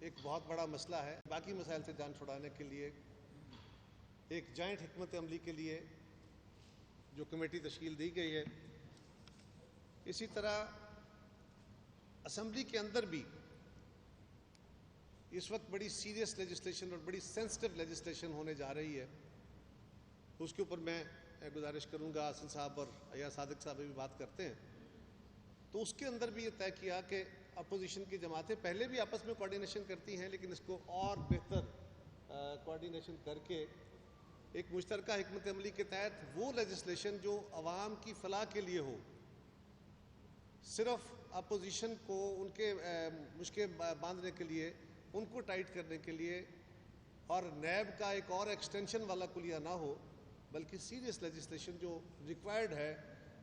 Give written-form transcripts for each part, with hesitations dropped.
ایک بہت بڑا مسئلہ ہے. باقی مسائل سے جان چھڑانے کے لیے ایک جوائنٹ حکمت عملی کے لیے جو کمیٹی تشکیل دی گئی ہے. اسی طرح اسمبلی کے اندر بھی اس وقت بڑی سیریس لیجسلیشن اور بڑی سینسٹیو لیجسلیشن ہونے جا رہی ہے. اس کے اوپر میں گزارش کروں گا، حسن صاحب اور ایاز صادق صاحب بھی بات کرتے ہیں. تو اس کے اندر بھی یہ طے کیا کہ اپوزیشن کی جماعتیں پہلے بھی آپس میں کوارڈینیشن کرتی ہیں، لیکن اس کو اور بہتر کوارڈینیشن کر کے ایک مشترکہ حکمت عملی کے تحت وہ لیجسلیشن جو عوام کی فلاح کے لیے ہو، صرف اپوزیشن کو ان کے مشکل باندھنے کے لیے، ان کو ٹائٹ کرنے کے لیے، اور نیب کا ایک اور ایکسٹینشن والا کلیہ نہ ہو، بلکہ سیریس لیجسلیشن جو ریکوائرڈ ہے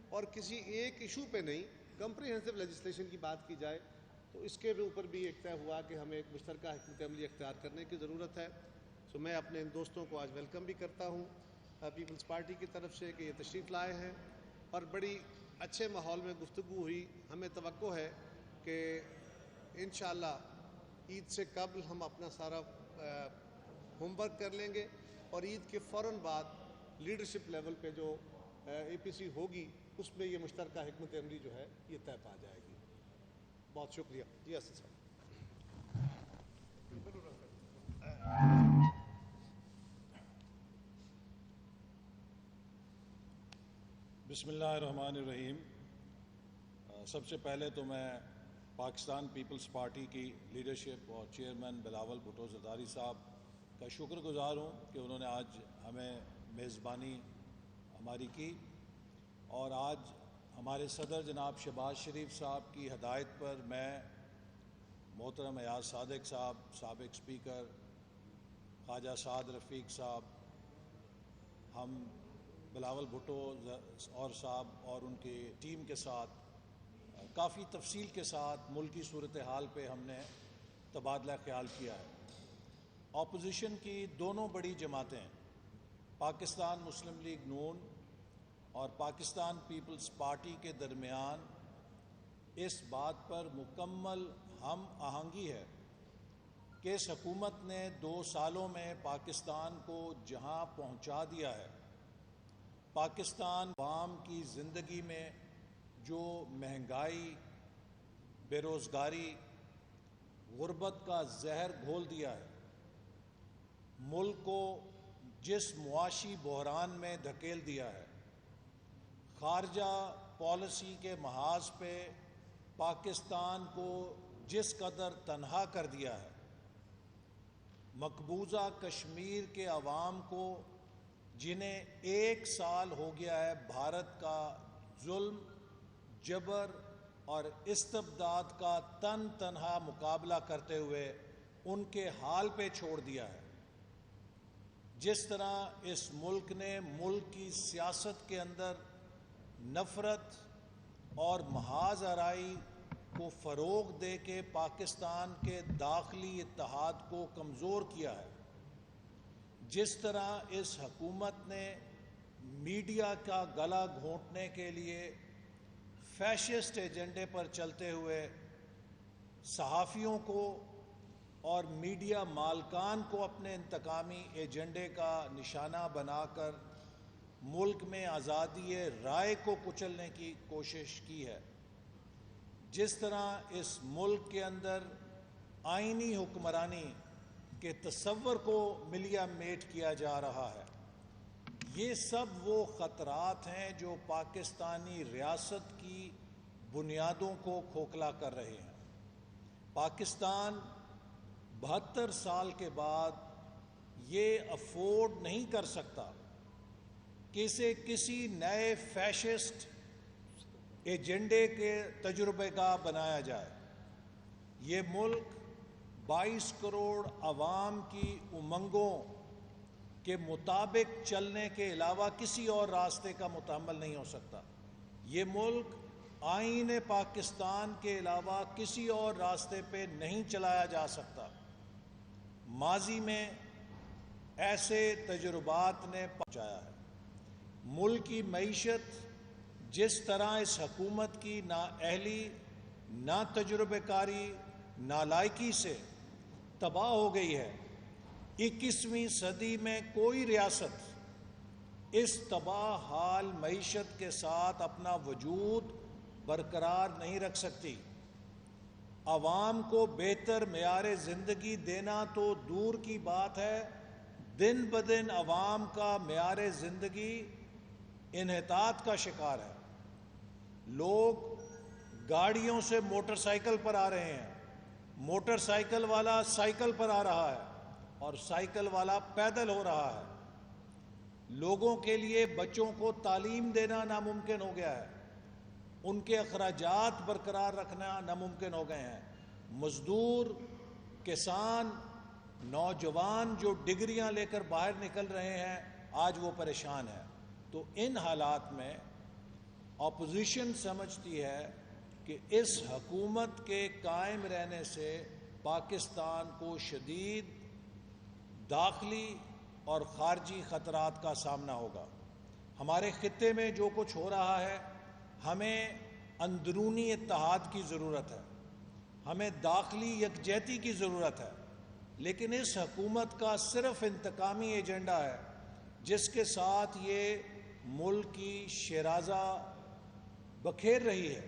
اور کسی ایک ایشو پہ نہیں، کمپریہنسو لیجسلیشن کی بات کی جائے. تو اس کے اوپر بھی ایک طے ہوا کہ ہمیں ایک مشترکہ حکمت عملی اختیار کرنے کی ضرورت ہے. سو میں اپنے ان دوستوں کو آج ویلکم بھی کرتا ہوں پیپلز پارٹی کی طرف سے کہ یہ تشریف لائے ہیں، اور بڑی اچھے ماحول میں گفتگو ہوئی. ہمیں توقع ہے کہ انشاءاللہ عید سے قبل ہم اپنا سارا ہوم ورک کر لیں گے، اور عید کے فوراً بعد لیڈرشپ لیول پہ جو اے پی سی ہوگی اس میں یہ مشترکہ حکمت عملی جو ہے یہ طے پا جائے گی. بہت شکریہ. جی حسن صاحب. بسم اللہ الرحمن الرحیم. سب سے پہلے تو میں پاکستان پیپلز پارٹی کی لیڈرشپ اور چیئرمین بلاول بھٹو زرداری صاحب کا شکر گزار ہوں کہ انہوں نے آج ہمیں میزبانی ہماری کی، اور آج ہمارے صدر جناب شہباز شریف صاحب کی ہدایت پر میں، محترم ایاز صادق صاحب، سابق اسپیکر خواجہ سعد رفیق صاحب، ہم بلاول بھٹو اور صاحب اور ان کی ٹیم کے ساتھ کافی تفصیل کے ساتھ ملکی صورتحال پہ ہم نے تبادلہ خیال کیا ہے. اپوزیشن کی دونوں بڑی جماعتیں پاکستان مسلم لیگ نون اور پاکستان پیپلز پارٹی کے درمیان اس بات پر مکمل ہم آہنگی ہے کہ اس حکومت نے 2 سالوں میں پاکستان کو جہاں پہنچا دیا ہے، پاکستان عوام کی زندگی میں جو مہنگائی، بے روزگاری، غربت کا زہر گھول دیا ہے، ملک کو جس معاشی بحران میں دھکیل دیا ہے، خارجہ پالیسی کے محاذ پہ پاکستان کو جس قدر تنہا کر دیا ہے، مقبوضہ کشمیر کے عوام کو جنہیں 1 سال ہو گیا ہے بھارت کا ظلم، جبر اور استبداد کا تنہا مقابلہ کرتے ہوئے ان کے حال پہ چھوڑ دیا ہے. جس طرح اس ملک نے ملک کی سیاست کے اندر نفرت اور محاذ آرائی کو فروغ دے کے پاکستان کے داخلی اتحاد کو کمزور کیا ہے، جس طرح اس حکومت نے میڈیا کا گلا گھونٹنے کے لیے فیشسٹ ایجنڈے پر چلتے ہوئے صحافیوں کو اور میڈیا مالکان کو اپنے انتقامی ایجنڈے کا نشانہ بنا کر ملک میں آزادی رائے کو کچلنے کی کوشش کی ہے، جس طرح اس ملک کے اندر آئینی حکمرانی کے تصور کو ملیا میٹ کیا جا رہا ہے، یہ سب وہ خطرات ہیں جو پاکستانی ریاست کی بنیادوں کو کھوکھلا کر رہے ہیں. پاکستان 72 سال کے بعد یہ افورڈ نہیں کر سکتا کہ اسے کسی نئے فیشسٹ ایجنڈے کے تجربے کا بنایا جائے. یہ ملک 22 کروڑ عوام کی امنگوں کے مطابق چلنے کے علاوہ کسی اور راستے کا متحمل نہیں ہو سکتا. یہ ملک آئین پاکستان کے علاوہ کسی اور راستے پہ نہیں چلایا جا سکتا. ماضی میں ایسے تجربات نے پہنچایا ہے. ملک کی معیشت جس طرح اس حکومت کی نااہلی، نا تجربہ کاری، نالائکی سے تباہ ہو گئی ہے۔ 21ویں صدی میں کوئی ریاست اس تباہ حال معیشت کے ساتھ اپنا وجود برقرار نہیں رکھ سکتی۔ عوام کو بہتر معیار زندگی دینا تو دور کی بات ہے، دن بدن عوام کا معیار زندگی انحطاط کا شکار ہے۔ لوگ گاڑیوں سے موٹر سائیکل پر آ رہے ہیں، موٹر سائیکل والا سائیکل پر آ رہا ہے اور سائیکل والا پیدل ہو رہا ہے۔ لوگوں کے لیے بچوں کو تعلیم دینا ناممکن ہو گیا ہے، ان کے اخراجات برقرار رکھنا ناممکن ہو گئے ہیں۔ مزدور، کسان، نوجوان جو ڈگریاں لے کر باہر نکل رہے ہیں آج وہ پریشان ہیں۔ تو ان حالات میں اپوزیشن سمجھتی ہے کہ اس حکومت کے قائم رہنے سے پاکستان کو شدید داخلی اور خارجی خطرات کا سامنا ہوگا۔ ہمارے خطے میں جو کچھ ہو رہا ہے، ہمیں اندرونی اتحاد کی ضرورت ہے، ہمیں داخلی یکجہتی کی ضرورت ہے، لیکن اس حکومت کا صرف انتقامی ایجنڈا ہے جس کے ساتھ یہ ملک کی شیرازہ بکھیر رہی ہے۔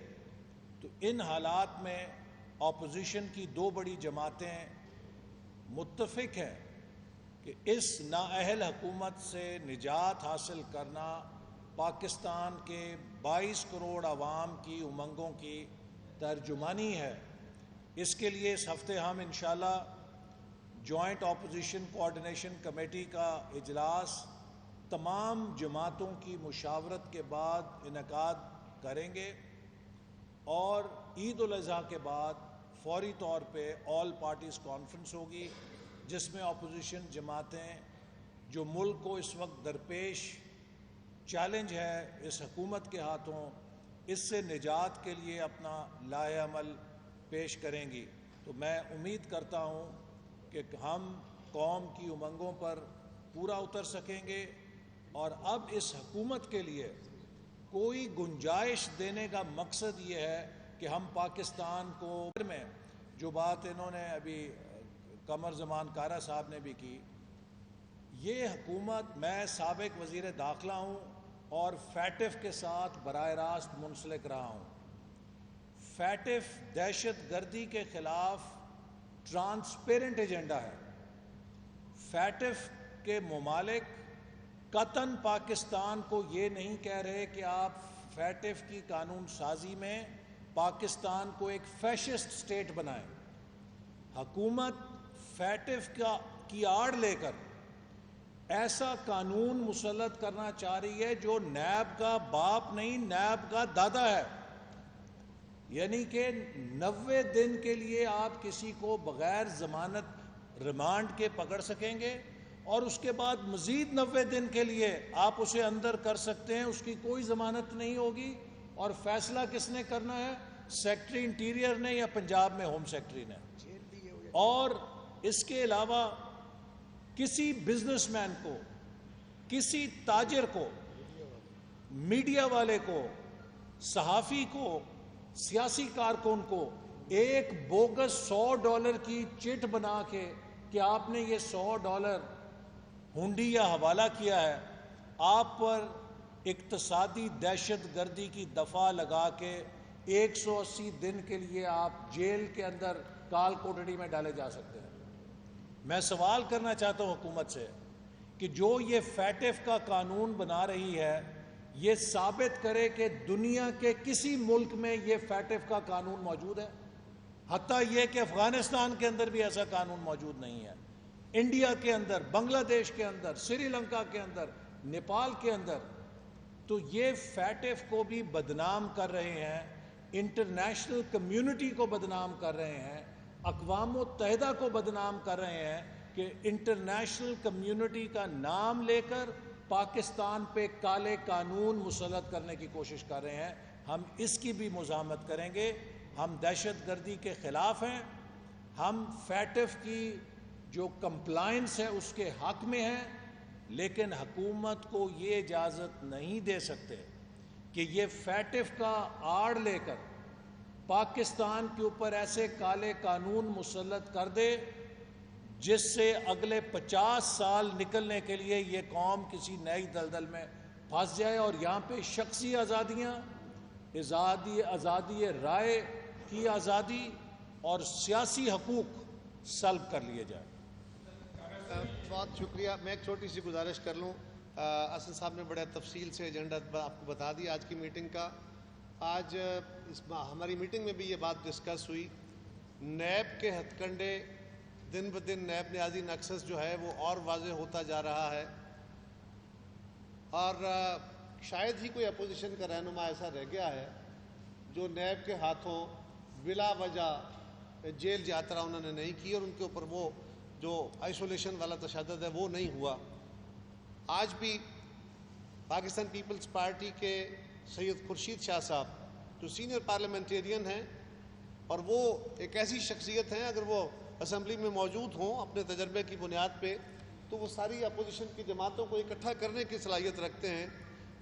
تو ان حالات میں اپوزیشن کی دو بڑی جماعتیں متفق ہیں کہ اس نااہل حکومت سے نجات حاصل کرنا پاکستان کے 22 کروڑ عوام کی امنگوں کی ترجمانی ہے۔ اس کے لیے اس ہفتے ہم انشاءاللہ جوائنٹ اپوزیشن کوآرڈینیشن کمیٹی کا اجلاس تمام جماعتوں کی مشاورت کے بعد انعقاد کریں گے، اور عید الاضحیٰ کے بعد فوری طور پہ آل پارٹیز کانفرنس ہوگی جس میں اپوزیشن جماعتیں جو ملک کو اس وقت درپیش چیلنج ہے اس حکومت کے ہاتھوں، اس سے نجات کے لیے اپنا لائحہ عمل پیش کریں گی۔ تو میں امید کرتا ہوں کہ ہم قوم کی امنگوں پر پورا اتر سکیں گے، اور اب اس حکومت کے لیے کوئی گنجائش دینے کا مقصد یہ ہے کہ ہم پاکستان کو میں جو بات انہوں نے ابھی قمر زمان کارا صاحب نے بھی کی، یہ حکومت، میں سابق وزیر داخلہ ہوں اور فیٹف کے ساتھ براہ راست منسلک رہا ہوں۔ فیٹف دہشت گردی کے خلاف ٹرانسپیرنٹ ایجنڈا ہے۔ فیٹف کے ممالک قطعاً پاکستان کو یہ نہیں کہہ رہے کہ آپ فیٹف کی قانون سازی میں پاکستان کو ایک فیشسٹ سٹیٹ بنائیں۔ حکومت فیٹف کی آڑ لے کر ایسا قانون مسلط کرنا چاہ رہی ہے جو نیب کا باپ نہیں، نیب کا دادا ہے، یعنی کہ 90 دن کے لیے آپ کسی کو بغیر ضمانت ریمانڈ کے پکڑ سکیں گے، اور اس کے بعد مزید 90 دن کے لیے آپ اسے اندر کر سکتے ہیں، اس کی کوئی ضمانت نہیں ہوگی۔ اور فیصلہ کس نے کرنا ہے؟ سیکٹری انٹیریئر نے یا پنجاب میں ہوم سیکٹری نے۔ اور اس کے علاوہ کسی بزنس مین کو، کسی تاجر کو، میڈیا والے کو، صحافی کو، سیاسی کارکن کو ایک بوگس $100 کی چٹ بنا کے کہ آپ نے یہ $100 ہنڈی یا حوالہ کیا ہے، آپ پر اقتصادی دہشت گردی کی دفعہ لگا کے 180 دن کے لیے آپ جیل کے اندر کال کوٹڑی میں ڈالے جا سکتے ہیں۔ میں سوال کرنا چاہتا ہوں حکومت سے کہ جو یہ فیٹف کا قانون بنا رہی ہے، یہ ثابت کرے کہ دنیا کے کسی ملک میں یہ فیٹف کا قانون موجود ہے، حتیٰ یہ کہ افغانستان کے اندر بھی ایسا قانون موجود نہیں ہے، انڈیا کے اندر، بنگلہ دیش کے اندر، سری لنکا کے اندر، نیپال کے اندر۔ تو یہ فیٹف کو بھی بدنام کر رہے ہیں، انٹرنیشنل کمیونٹی کو بدنام کر رہے ہیں، اقوام متحدہ کو بدنام کر رہے ہیں کہ انٹرنیشنل کمیونٹی کا نام لے کر پاکستان پہ کالے قانون مسلط کرنے کی کوشش کر رہے ہیں۔ ہم اس کی بھی مزاحمت کریں گے۔ ہم دہشت گردی کے خلاف ہیں، ہم فیٹف کی جو کمپلائنس ہے اس کے حق میں ہیں، لیکن حکومت کو یہ اجازت نہیں دے سکتے کہ یہ فیٹف کا آڑ لے کر پاکستان کے اوپر ایسے کالے قانون مسلط کر دے جس سے اگلے 50 سال نکلنے کے لیے یہ قوم کسی نئی دلدل میں پھنس جائے اور یہاں پہ شخصی آزادیاں، آزادی رائے کی آزادی اور سیاسی حقوق سلب کر لیے جائیں۔ بہت شکریہ۔ میں ایک چھوٹی سی گزارش کر لوں۔ اسد صاحب نے بڑے تفصیل سے ایجنڈا آپ کو بتا دیا آج کی میٹنگ کا۔ آج ہماری میٹنگ میں بھی یہ بات ڈسکس ہوئی، نیب کے ہتھ کنڈے دن بدن نیب نیازی نکسس جو ہے وہ اور واضح ہوتا جا رہا ہے، اور شاید ہی کوئی اپوزیشن کا رہنما ایسا رہ گیا ہے جو نیب کے ہاتھوں بلا وجہ جیل یاترا انہوں نے نہیں کی اور ان کے اوپر وہ جو آئسولیشن والا تشدد ہے وہ نہیں ہوا۔ آج بھی پاکستان پیپلز پارٹی کے سید خورشید شاہ صاحب جو سینئر پارلیمنٹیرین ہیں، اور وہ ایک ایسی شخصیت ہیں اگر وہ اسمبلی میں موجود ہوں اپنے تجربے کی بنیاد پہ تو وہ ساری اپوزیشن کی جماعتوں کو اکٹھا کرنے کی صلاحیت رکھتے ہیں۔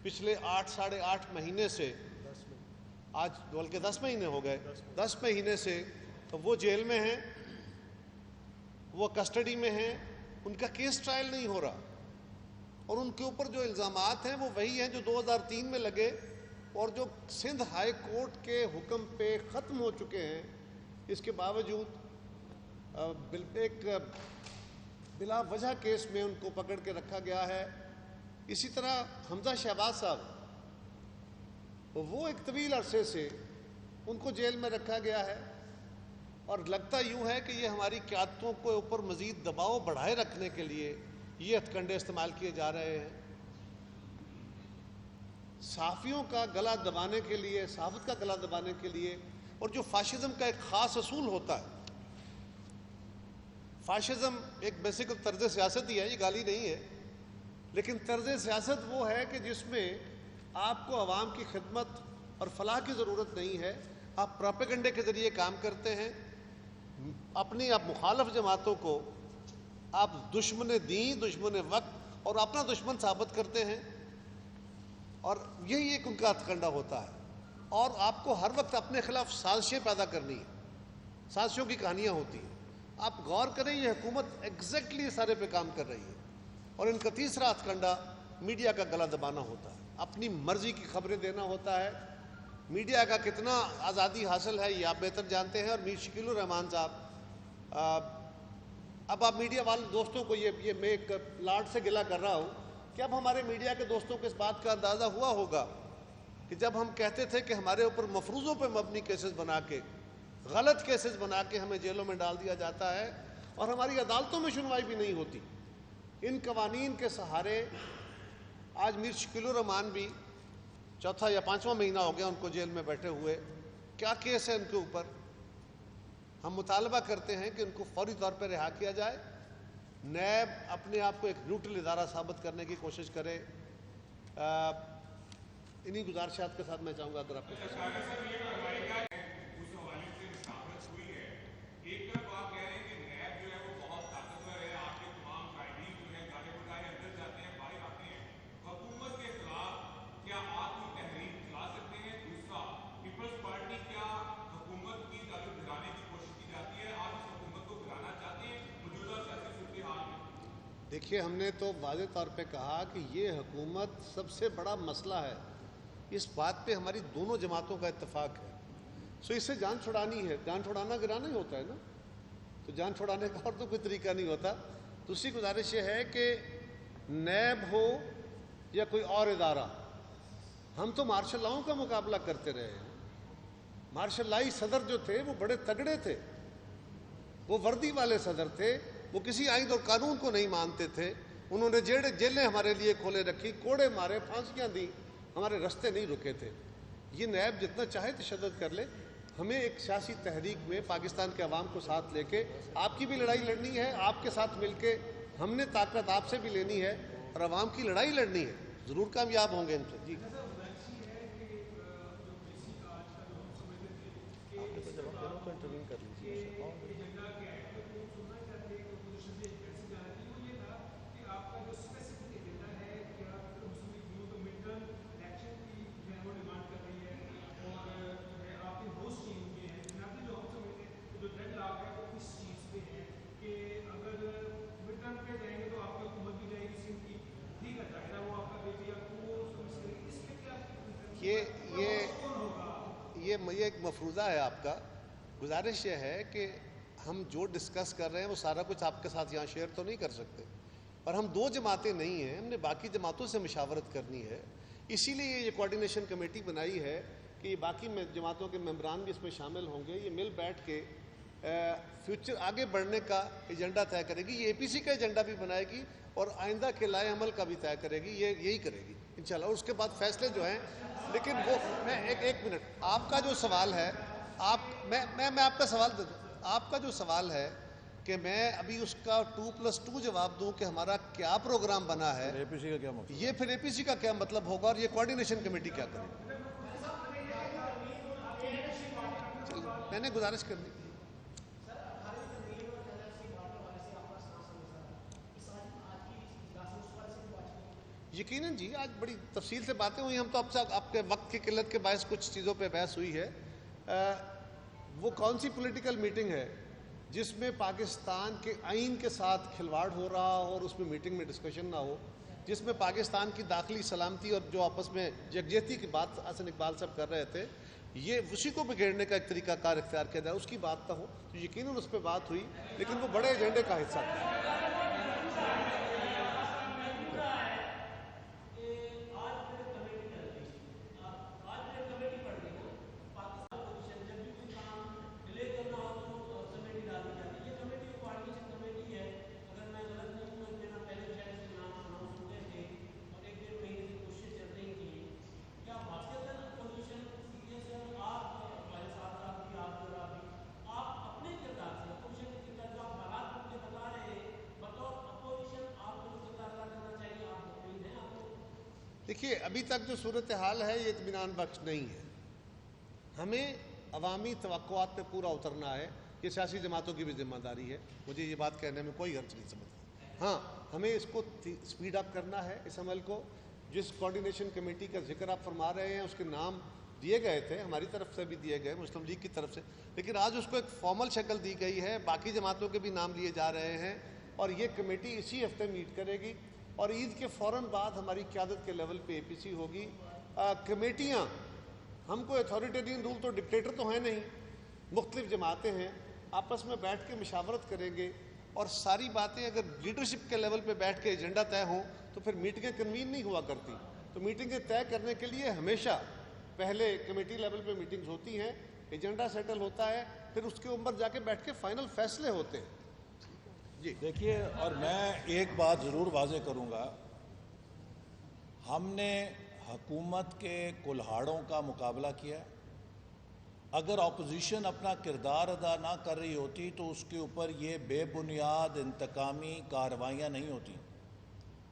پچھلے 8 مہینے سے، آج بلکہ 10 مہینے ہو گئے، 10 مہینے سے وہ جیل میں ہیں، وہ کسٹڈی میں ہیں، ان کا کیس ٹرائل نہیں ہو رہا، اور ان کے اوپر جو الزامات ہیں وہ وہی ہیں جو 2003 میں لگے اور جو سندھ ہائی کورٹ کے حکم پہ ختم ہو چکے ہیں۔ اس کے باوجود ایک بلا وجہ کیس میں ان کو پکڑ کے رکھا گیا ہے۔ اسی طرح حمزہ شہباز صاحب، وہ ایک طویل عرصے سے ان کو جیل میں رکھا گیا ہے، اور لگتا یوں ہے کہ یہ ہماری قیادتوں کو اوپر مزید دباؤ بڑھائے رکھنے کے لیے یہ ہتھ کنڈے استعمال کیے جا رہے ہیں۔ صحافیوں کا گلا دبانے کے لیے، صحافت کا گلا دبانے کے لیے، اور جو فاشزم کا ایک خاص اصول ہوتا ہے، فاشزم ایک بیسک طرز سیاست ہی ہے، یہ گالی نہیں ہے، لیکن طرز سیاست وہ ہے کہ جس میں آپ کو عوام کی خدمت اور فلاح کی ضرورت نہیں ہے، آپ پروپیگنڈے کے ذریعے کام کرتے ہیں، اپنی آپ مخالف جماعتوں کو آپ دشمن دین، دشمن وقت اور اپنا دشمن ثابت کرتے ہیں، اور یہی ایک ان کا ہتھ کنڈا ہوتا ہے، اور آپ کو ہر وقت اپنے خلاف سازشیں پیدا کرنی ہیں، سازشوں کی کہانیاں ہوتی ہیں۔ آپ غور کریں، یہ حکومت ایگزیکٹلی سارے پہ کام کر رہی ہے، اور ان کا تیسرا ہتھ کنڈا میڈیا کا گلا دبانا ہوتا ہے، اپنی مرضی کی خبریں دینا ہوتا ہے۔ میڈیا کا کتنا آزادی حاصل ہے یہ آپ بہتر جانتے ہیں، اور میر شکیل الرحمان صاحب، اب آپ میڈیا والے دوستوں کو یہ میں ایک لاٹ سے گلہ کر رہا ہوں کہ اب ہمارے میڈیا کے دوستوں کو اس بات کا اندازہ ہوا ہوگا کہ جب ہم کہتے تھے کہ ہمارے اوپر مفروضوں پہ مبنی کیسز بنا کے، غلط کیسز بنا کے ہمیں جیلوں میں ڈال دیا جاتا ہے اور ہماری عدالتوں میں سنوائی بھی نہیں ہوتی، ان قوانین کے سہارے آج میر شکیل الرحمان بھی 4 یا 5واں مہینہ ہو گیا ان کو جیل میں بیٹھے ہوئے۔ کیا کیس ہے ان کے اوپر؟ ہم مطالبہ کرتے ہیں کہ ان کو فوری طور پہ رہا کیا جائے، نیب اپنے آپ کو ایک نیوٹرل ادارہ ثابت کرنے کی کوشش کرے۔ انہی گزارشات کے ساتھ میں چاہوں گا اگر آپ کو دیکھیے، ہم نے تو واضح طور پہ کہا کہ یہ حکومت سب سے بڑا مسئلہ ہے، اس بات پہ ہماری دونوں جماعتوں کا اتفاق ہے۔ سو اس سے جان چھڑانی ہے، جان چھڑانا گرانا ہی ہوتا ہے نا، تو جان چھڑانے کا اور تو کوئی طریقہ نہیں ہوتا۔ دوسری گزارش یہ ہے کہ نیب ہو یا کوئی اور ادارہ، ہم تو مارشل لاؤں کا مقابلہ کرتے رہے ہیں۔ مارشل لائی صدر جو تھے وہ بڑے تگڑے تھے، وہ وردی والے صدر تھے، وہ کسی آئین اور قانون کو نہیں مانتے تھے، انہوں نے جیلیں ہمارے لیے کھولے رکھی، کوڑے مارے، پھانسیاں دی، ہمارے رستے نہیں رکے تھے۔ یہ نیب جتنا چاہے تشدد کر لے، ہمیں ایک سیاسی تحریک میں پاکستان کے عوام کو ساتھ لے کے آپ کی بھی لڑائی لڑنی ہے، آپ کے ساتھ مل کے ہم نے طاقت آپ سے بھی لینی ہے اور عوام کی لڑائی لڑنی ہے، ضرور کامیاب ہوں گے ان سے۔ جی یہ ایک مفروضہ ہے آپ کا. گزارش یہ ہے کہ ہم جو ڈسکس کر رہے ہیں وہ سارا کچھ آپ کے ساتھ یہاں شیئر تو نہیں کر سکتے, اور ہم 2 جماعتیں نہیں ہیں, ہم نے باقی جماعتوں سے مشاورت کرنی ہے. اسی لیے یہ کوارڈینیشن کمیٹی بنائی ہے کہ یہ باقی جماعتوں کے ممبران بھی اس میں شامل ہوں گے. یہ مل بیٹھ کے فیوچر آگے بڑھنے کا ایجنڈا طے کرے گی. یہ اے پی سی کا ایجنڈا بھی بنائے گی اور آئندہ کے لائے عمل کا بھی طے کرے گی. یہی کرے گی انشاءاللہ. اور اس کے بعد فیصلے جو ہیں, لیکن وہ میں ایک منٹ, آپ کا جو سوال ہے, میں آپ کا سوال دے دوں. آپ کا جو سوال ہے کہ میں ابھی اس کا 2+2 جواب دوں کہ ہمارا کیا پروگرام بنا ہے, اے پی سی کا کیا مطلب, یہ پھر اے پی سی کا کیا مطلب ہوگا اور یہ کوارڈینیشن کمیٹی کیا کرے گی. میں نے گزارش کر دی. یقیناً جی, آج بڑی تفصیل سے باتیں ہوئی. ہم تو آپ کے وقت کی قلت کے باعث کچھ چیزوں پہ بحث ہوئی ہے. وہ کون سی پولیٹیکل میٹنگ ہے جس میں پاکستان کے آئین کے ساتھ کھلواڑ ہو رہا اور اس میں میٹنگ میں ڈسکشن نہ ہو, جس میں پاکستان کی داخلی سلامتی اور جو آپس میں یکجہتی کی بات حسن اقبال صاحب کر رہے تھے, یہ اسی کو بگیڑنے کا ایک طریقہ کار اختیار کیا جائے, اس کی بات نہ ہو تو یقیناً اس پہ بات ہوئی, لیکن وہ بڑے ایجنڈے کا حصہ تھا. دیکھیے, ابھی تک جو صورتحال ہے یہ اطمینان بخش نہیں ہے. ہمیں عوامی توقعات پہ پورا اترنا ہے. یہ سیاسی جماعتوں کی بھی ذمہ داری ہے, مجھے یہ بات کہنے میں کوئی حرج نہیں سمجھتا. ہاں, ہمیں اس کو سپیڈ اپ کرنا ہے, اس عمل کو. جس کوارڈینیشن کمیٹی کا ذکر آپ فرما رہے ہیں اس کے نام دیے گئے تھے, ہماری طرف سے بھی دیے گئے, مسلم لیگ کی طرف سے, لیکن آج اس کو ایک فارمل شکل دی گئی ہے. باقی جماعتوں کے بھی نام لیے جا رہے ہیں اور یہ کمیٹی اسی ہفتے میٹ کرے گی اور عید کے فوراً بعد ہماری قیادت کے لیول پہ اے پی سی ہوگی. کمیٹیاں, ہم کو اتھارٹیرین رول تو ڈکٹیٹر تو ہیں نہیں, مختلف جماعتیں ہیں, آپس میں بیٹھ کے مشاورت کریں گے اور ساری باتیں اگر لیڈرشپ کے لیول پہ بیٹھ کے ایجنڈا طے ہوں تو پھر میٹنگیں کنوین نہیں ہوا کرتی. تو میٹنگیں طے کرنے کے لیے ہمیشہ پہلے کمیٹی لیول پہ میٹنگز ہوتی ہیں, ایجنڈا سیٹل ہوتا ہے, پھر اس کے اوپر جا کے بیٹھ کے فائنل فیصلے ہوتے ہیں. جی دیکھیے, اور میں ایک بات ضرور واضح کروں گا, ہم نے حکومت کے کلہاڑوں کا مقابلہ کیا. اگر اپوزیشن اپنا کردار ادا نہ کر رہی ہوتی تو اس کے اوپر یہ بے بنیاد انتقامی کارروائیاں نہیں ہوتی.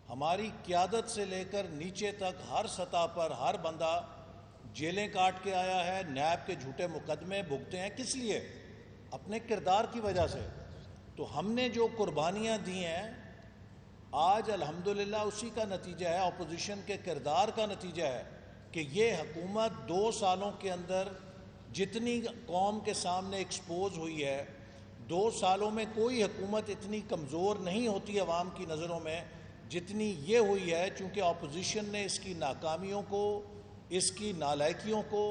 ہماری قیادت سے لے کر نیچے تک ہر سطح پر ہر بندہ جیلیں کاٹ کے آیا ہے, نیب کے جھوٹے مقدمے بھگتے ہیں. کس لیے؟ اپنے کردار کی وجہ سے. تو ہم نے جو قربانیاں دی ہیں آج الحمدللہ اسی کا نتیجہ ہے, اپوزیشن کے کردار کا نتیجہ ہے کہ یہ حکومت 2 سالوں کے اندر جتنی قوم کے سامنے ایکسپوز ہوئی ہے, 2 سالوں میں کوئی حکومت اتنی کمزور نہیں ہوتی عوام کی نظروں میں جتنی یہ ہوئی ہے, چونکہ اپوزیشن نے اس کی ناکامیوں کو, اس کی نالائکیوں کو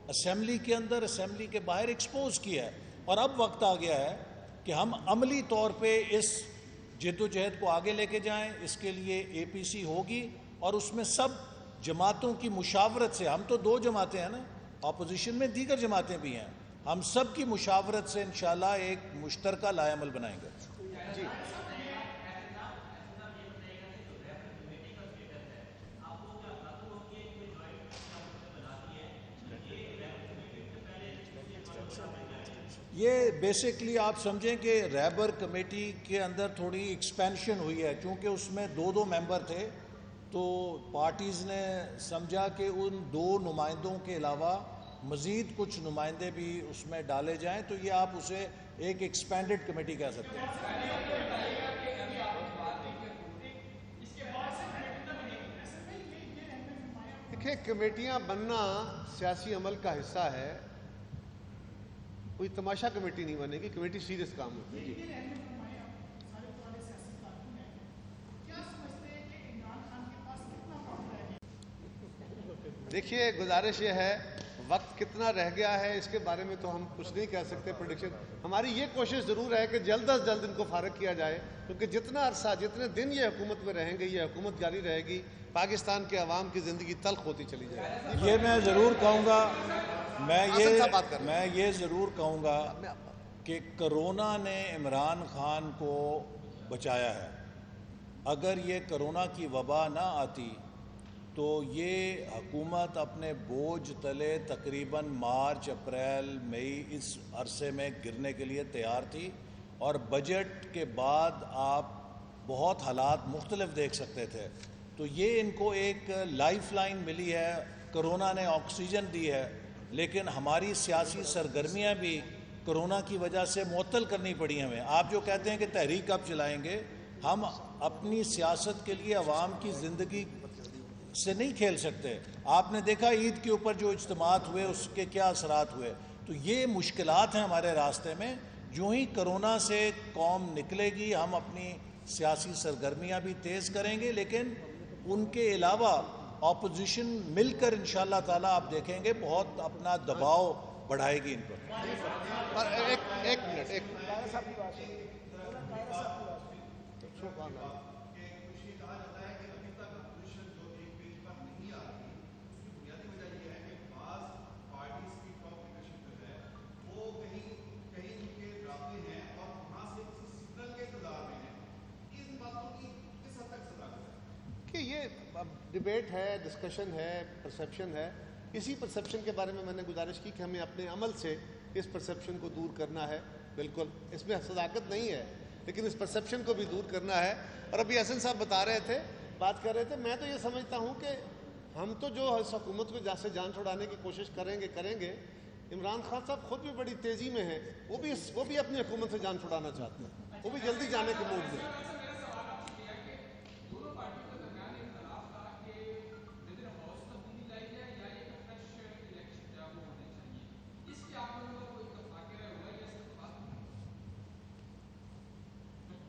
اسمبلی کے اندر, اسمبلی کے باہر ایکسپوز کیا ہے. اور اب وقت آ گیا ہے کہ ہم عملی طور پہ اس جد و جہد کو آگے لے کے جائیں. اس کے لیے اے پی سی ہوگی اور اس میں سب جماعتوں کی مشاورت سے, ہم تو 2 جماعتیں ہیں نا, اپوزیشن میں دیگر جماعتیں بھی ہیں, ہم سب کی مشاورت سے انشاءاللہ ایک مشترکہ لائحہ عمل بنائیں گے. جی یہ بیسکلی آپ سمجھیں کہ ریبر کمیٹی کے اندر تھوڑی ایکسپینشن ہوئی ہے, چونکہ اس میں 2 ممبر تھے تو پارٹیز نے سمجھا کہ ان 2 نمائندوں کے علاوہ مزید کچھ نمائندے بھی اس میں ڈالے جائیں, تو یہ آپ اسے ایک ایکسپینڈڈ کمیٹی کہہ سکتے ہیں. دیکھیں, کمیٹیاں بننا سیاسی عمل کا حصہ ہے, کوئی تماشا کمیٹی نہیں بنے گی, کمیٹی سیریس کام ہوتی ہے. جی دیکھیے گزارش یہ ہے، وقت کتنا رہ گیا ہے اس کے بارے میں تو ہم کچھ نہیں کہہ سکتے پریڈکشن. ہماری یہ کوشش ضرور ہے کہ جلد از جلد ان کو فارغ کیا جائے، کیونکہ جتنا عرصہ جتنے دن یہ حکومت میں رہیں گے، یہ حکومت جاری رہے گی، پاکستان کے عوام کی زندگی تلخ ہوتی چلی جائے گی. یہ میں ضرور کہوں گا، حسن صاحب بات کر رہے میں یہ ضرور کہوں گا کہ کرونا نے عمران خان کو بچایا ہے. اگر یہ کرونا کی وبا نہ آتی تو یہ حکومت اپنے بوجھ تلے تقریباً مارچ، اپریل، مئی اس عرصے میں گرنے کے لیے تیار تھی، اور بجٹ کے بعد آپ بہت حالات مختلف دیکھ سکتے تھے. تو یہ ان کو ایک لائف لائن ملی ہے، کرونا نے آکسیجن دی ہے، لیکن ہماری سیاسی سرگرمیاں بھی کرونا کی وجہ سے معطل کرنی پڑی ہمیں. آپ جو کہتے ہیں کہ تحریک اب چلائیں گے، ہم اپنی سیاست کے لیے عوام کی زندگی سے نہیں کھیل سکتے. آپ نے دیکھا عید کے اوپر جو اجتماعات ہوئے اس کے کیا اثرات ہوئے. تو یہ مشکلات ہیں ہمارے راستے میں. جو ہی کرونا سے قوم نکلے گی ہم اپنی سیاسی سرگرمیاں بھی تیز کریں گے، لیکن ان کے علاوہ اپوزیشن مل کر انشاءاللہ تعالی آپ دیکھیں گے بہت اپنا دباؤ بڑھائے گی ان پر. ایک منٹ. کہ یہ ڈیبیٹ ہے، ڈسکشن ہے، پرسیپشن ہے. اسی پرسیپشن کے بارے میں نے گزارش کی کہ ہمیں اپنے عمل سے اس پرسیپشن کو دور کرنا ہے. بالکل اس میں صداقت نہیں ہے، لیکن اس پرسیپشن کو بھی دور کرنا ہے. اور ابھی حسن صاحب بتا رہے تھے، بات کر رہے تھے، میں تو یہ سمجھتا ہوں کہ ہم تو جو اس حکومت کو سے جان چھڑانے کی کوشش کریں گے. عمران خان صاحب خود بھی بڑی تیزی میں ہیں، وہ بھی اپنی حکومت سے جان چھڑانا چاہتے ہیں، وہ بھی جلدی جانے کے موڈ میں.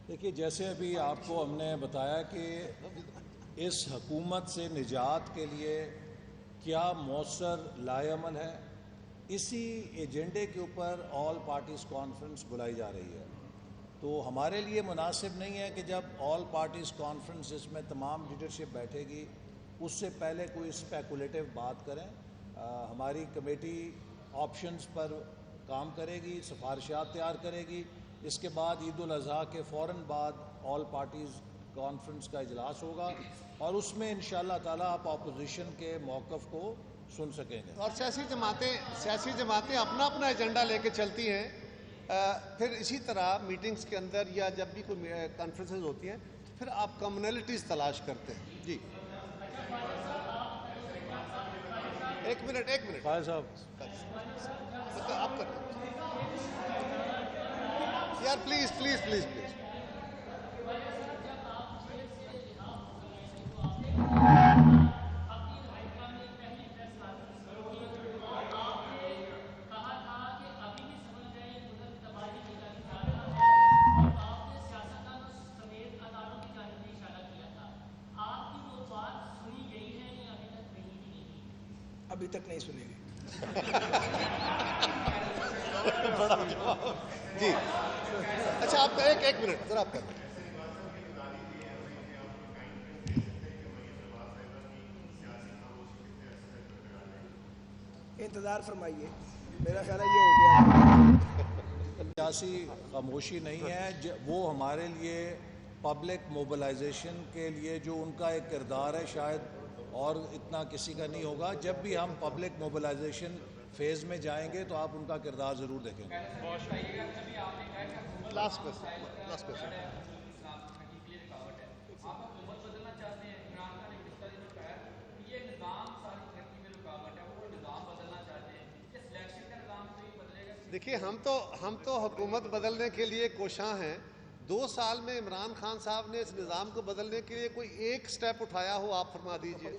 دیکھیے جیسے ابھی آپ کو ہم نے بتایا کہ اس حکومت سے نجات کے لیے کیا مؤثر لائے عمل ہے، اسی ایجنڈے کے اوپر آل پارٹیز کانفرنس بلائی جا رہی ہے. تو ہمارے لیے مناسب نہیں ہے کہ جب آل پارٹیز کانفرنس جس میں تمام لیڈرشپ بیٹھے گی اس سے پہلے کوئی اسپیکولیٹو بات کریں. ہماری کمیٹی آپشنز پر کام کرے گی، سفارشات تیار کرے گی. اس کے بعد عید الاضحیٰ کے فوراً بعد آل پارٹیز کانفرنس کا اجلاس ہوگا، اور اس میں انشاءاللہ تعالیٰ آپ اپوزیشن کے موقف کو سن سکیں گے. اور سیاسی جماعتیں اپنا ایجنڈا لے کے چلتی ہیں. پھر اسی طرح میٹنگز کے اندر یا جب بھی کوئی کانفرنسز ہوتی ہیں تو پھر آپ کامنلٹیز تلاش کرتے ہیں. جی ایک منٹ فائز صاحب آپ کر یار پلیز. ابھی تک نہیں سنے گی. جی اچھا آپ کا ایک منٹ ذرا آپ کر. انتظار فرمائیے، میرا خیال ہے یہ ہو گیا. سیاسی خاموشی نہیں ہے، وہ ہمارے لیے پبلک موبلائزیشن کے لیے جو ان کا ایک کردار ہے شاید اور اتنا کسی کا نہیں ہوگا. جب بھی ہم پبلک موبلائزیشن فیز میں جائیں گے تو آپ ان کا کردار ضرور دیکھیں گے. Last question. دیکھیے ہم تو حکومت بدلنے کے لیے کوشاں ہیں. 2 سال میں عمران خان صاحب نے اس نظام کو بدلنے کے لیے کوئی ایک سٹیپ اٹھایا ہو آپ فرما دیجئے.